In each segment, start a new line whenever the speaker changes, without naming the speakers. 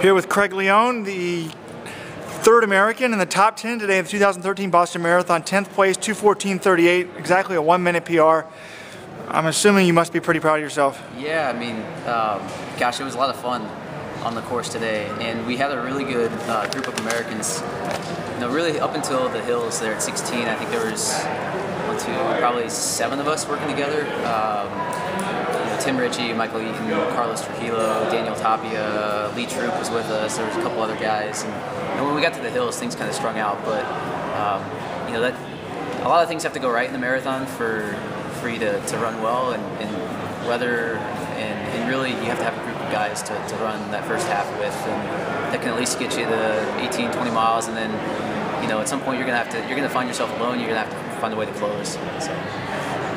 Here with Craig Leone, the third American in the top 10 today in the 2013 Boston Marathon, 10th place, 2:14:38, exactly a 1-minute PR. I'm assuming you must be pretty proud of yourself.
Yeah, I mean, gosh, it was a lot of fun on the course today, and we had a really good group of Americans. You know, really up until the hills there at 16, I think there was probably 7 of us working together. Tim Ritchie, Michael Eaton, Carlos Trujillo, Daniel Tapia, Lee Troop was with us. There was a couple other guys, and when we got to the hills, things kind of strung out. But you know, that a lot of things have to go right in the marathon for you to run well, and weather, and really you have to have a group of guys to run that first half with, and that can at least get you to 18, 20 miles, and then you know at some point you're gonna find yourself alone. You're gonna have to find a way to close. So.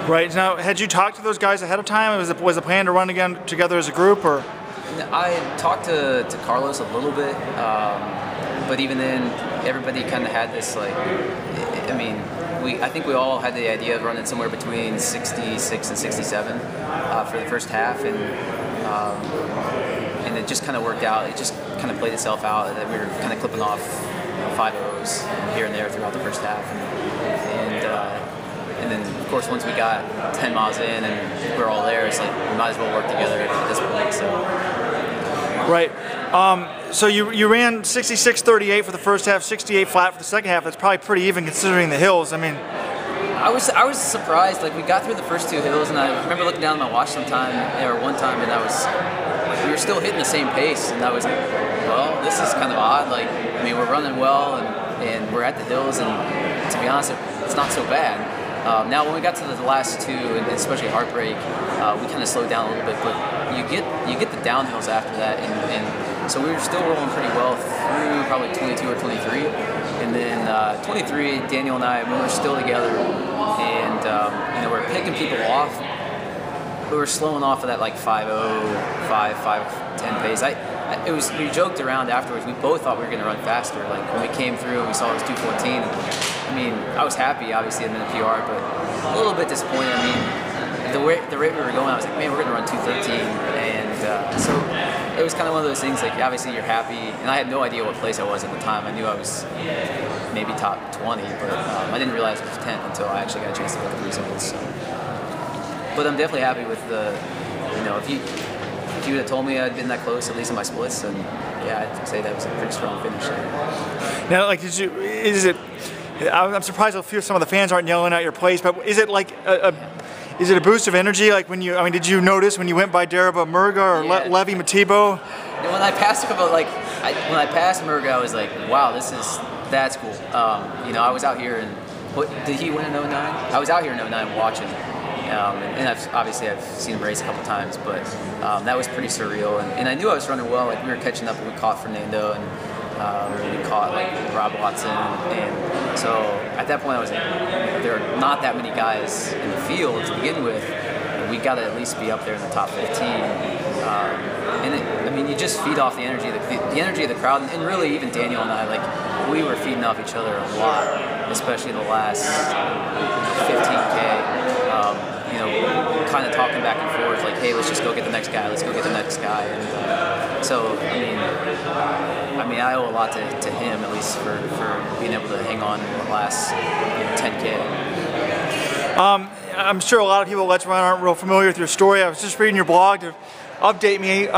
Right. Now, had you talked to those guys ahead of time? Was the plan to run again together as a group, or?
I talked to Carlos a little bit, but even then, everybody kind of had this I mean, I think we all had the idea of running somewhere between 66 and 67 for the first half, and it just kind of worked out. It just kind of played itself out that we were kind of clipping off 5:0s here and there throughout the first half, and then, of course, once we got 10 miles in and we're all there, it's like we might as well work together at this point. So.
Right. So you ran 66:38 for the first half, 68 flat for the second half. That's probably pretty even considering the hills. I mean,
I was surprised. Like, we got through the first 2 hills, and I remember looking down at my watch one time, and we were still hitting the same pace, and I was like, well, this is kind of odd. Like, I mean, we're running well, and we're at the hills, and to be honest, it's not so bad. Now, when we got to the last 2, and especially Heartbreak, we kind of slowed down a little bit, but you get the downhills after that, and so we were still rolling pretty well through probably 22 or 23, and then 23, Daniel and I, we were still together, and you know, we're picking people off. We were slowing off of that like 5:05, 5:10 pace. We joked around afterwards. We both thought we were going to run faster. Like when we came through and we saw it was 2:14. I mean, I was happy, obviously, I'm in a PR, but a little bit disappointed. I mean, the rate we were going, I was like, man, we're going to run 2:13. And so it was kind of one of those things, like, obviously you're happy. And I had no idea what place I was at the time. I knew I was maybe top 20, but I didn't realize it was 10th until I actually got a chance to look at the results. So. But I'm definitely happy with you know, if you would have told me I'd been that close, at least in my splits, and yeah, I'd say that was a pretty strong finish.
Now, like, I'm surprised some of the fans aren't yelling out your place, but is it like is it a boost of energy? Like when did you notice when you went by Darabah Murga or Levi Matibo?
And when I passed when I passed Murga, I was like, wow, that's cool. You know, I was out here, and did he win in 09? I was out here in 09 watching. And I've seen him race a couple times, but that was pretty surreal. And I knew I was running well. Like we were catching up, and we caught Fernando, and we caught like Rob Watson. And so at that point, I was like, there are not that many guys in the field to begin with. We got to at least be up there in the top 15. I mean, you just feed off the energy, the energy of the crowd, and really even Daniel and I, like we were feeding off each other a lot, especially the last 15K. You know, kind of talking back and forth, like, hey, let's just go get the next guy, let's go get the next guy. And so, I mean, I owe a lot to him, at least for being able to hang on in the last 10K.
I'm sure a lot of people at Let's Run aren't real familiar with your story. I was just reading your blog to update me.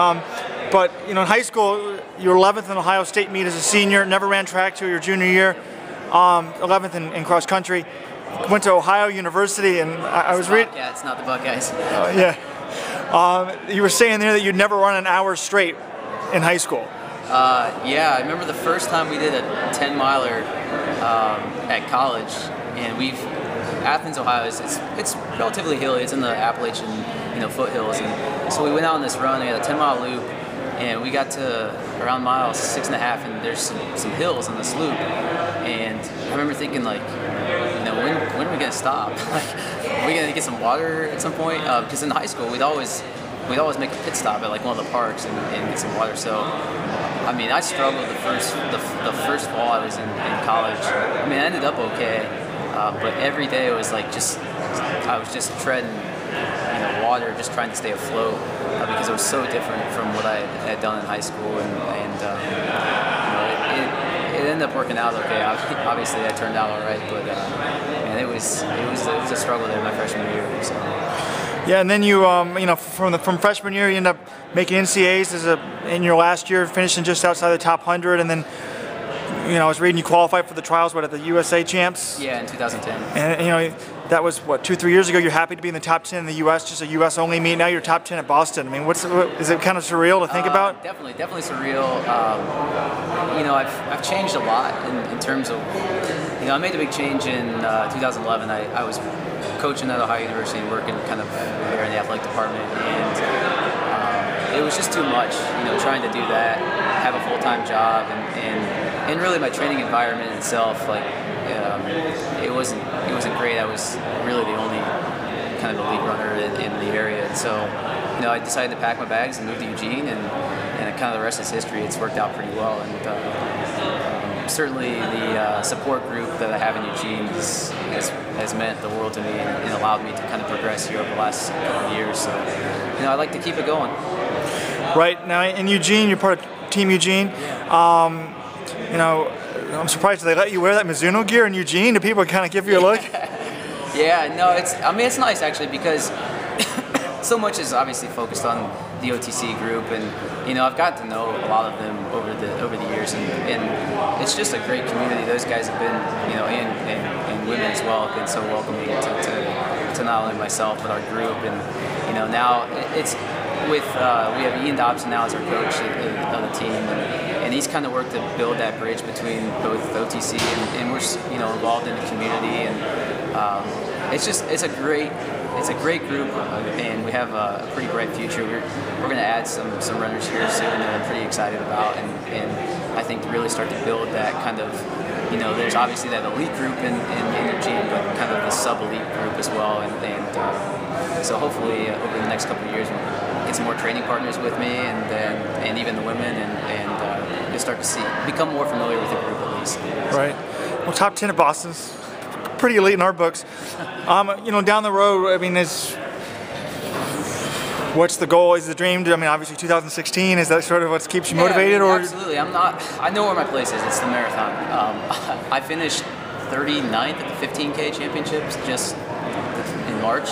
But you know, in high school, you were 11th in Ohio State meet as a senior. Never ran track till your junior year. 11th in cross country. Went to Ohio University, and I was reading.
Yeah, it's not the Buckeyes.
Yeah. You were saying there that you'd never run an hour straight in high school.
Yeah, I remember the first time we did a 10-miler at college, and Athens, Ohio, it's relatively hilly. It's in the Appalachian, you know, foothills, and so we went out on this run. We had a 10-mile loop, and we got to around mile 6.5, and there's some hills on this loop, and I remember thinking, like, you know, when are we gonna stop? Like, are we gonna get some water at some point? Because in high school, we'd always make a pit stop at like one of the parks and get some water. So, I mean, I struggled the first fall I was in college. I mean, I ended up okay, but every day it was like I was just treading, you know, water, just trying to stay afloat. because it was so different from what I had done in high school, and it ended up working out okay. Obviously, I turned out all right, but and it was a struggle there my freshman year. So.
Yeah, and then you from freshman year you end up making NCAAs in your last year, finishing just outside the top 100, and then I was reading you qualified for the trials at the USA Champs.
Yeah, in 2010.
And that was what 2-3 years ago. You're happy to be in the top 10 in the U.S., just a U.S. only meet. Now you're top 10 at Boston. I mean, is it kind of surreal to think about?
Definitely surreal. I've changed a lot in terms of I made a big change in 2011. I was coaching at Ohio University and working kind of there in the athletic department, and it was just too much. Trying to do that, have a full-time job, and really my training environment itself, it wasn't great. I was really the only kind of elite runner in the area, and so I decided to pack my bags and move to Eugene, and kind of the rest is history. It's worked out pretty well, and certainly the support group that I have in Eugene has meant the world to me and allowed me to kind of progress here over the last couple of years. So I'd like to keep it going.
Right now in Eugene, you're part of Team Eugene. I'm surprised they let you wear that Mizuno gear in Eugene. Do people kind of give you a look?
Yeah, no, it's nice actually, because so much is obviously focused on the OTC group, and I've gotten to know a lot of them over the years, and it's just a great community. Those guys have been, and women as well, have been so welcoming to not only myself but our group, and now it's with we have Ian Dobson now as our coach of the team, and he's kind of worked to build that bridge between both OTC and we're involved in the community, and it's a great group, and we have a pretty bright future. We're going to add some runners here soon that I'm pretty excited about, and I think to really start to build that kind of there's obviously that elite group in Eugene, but kind of the sub-elite group as well, and so hopefully over the next couple of years we'll get some more training partners with me, and even the women, and you'll start to become more familiar with the group at least.
Right. Well, top 10 at Boston's pretty elite in our books. Down the road, I mean, what's the goal? Is the dream? Obviously 2016. Is that sort of what keeps you motivated?
Absolutely. I know where my place is. It's the marathon. I finished 39th at the 15K championships just in March.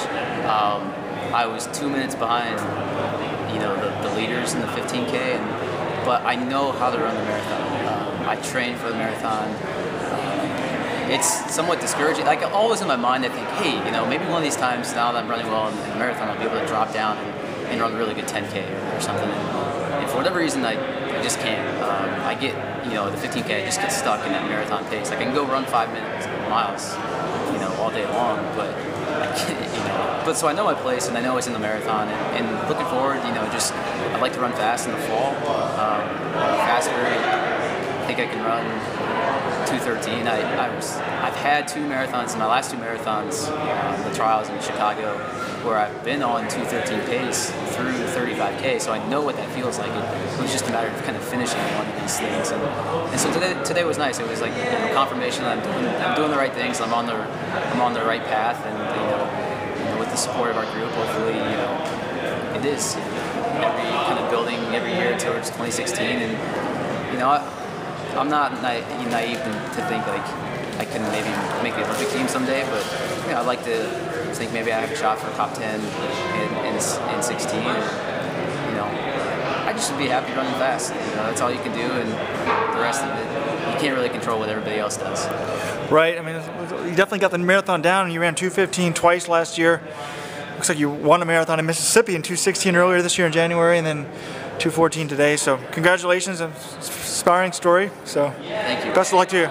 I was 2 minutes behind, the leaders in the 15K, but I know how to run the marathon. I train for the marathon. It's somewhat discouraging. Like always in my mind, I think, hey, maybe one of these times now that I'm running well in the marathon, I'll be able to drop down and run a really good 10K or something. And for whatever reason, I just can't. I get, the 15K, I just get stuck in that marathon pace. Like I can go run 5 miles, all day long, but I can't, But so I know my place, and I know it's in the marathon, and looking forward, I'd like to run fast in the fall, faster. I think I can run 2:13. I've had 2 marathons, in my last 2 marathons, the trials in Chicago, where I've been on 2:13 pace through 35K, so I know what that feels like. It was just a matter of kind of finishing one of these things, and so today was nice. It was like confirmation that I'm doing the right things. I'm on the right path, and with the support of our group, hopefully, it is kind of building every year towards 2016, and I'm not naive to think like I can maybe make the Olympic team someday, but I'd like to think maybe I have a shot for top 10 in 16. I just would be happy running fast. That's all you can do, and the rest of it, you can't really control what everybody else does.
Right. You definitely got the marathon down, and you ran 2:15 twice last year. Looks like you won a marathon in Mississippi in 2:16 earlier this year in January, and then 2:14 today. So congratulations, inspiring story. So
thank you.
Best of luck to you.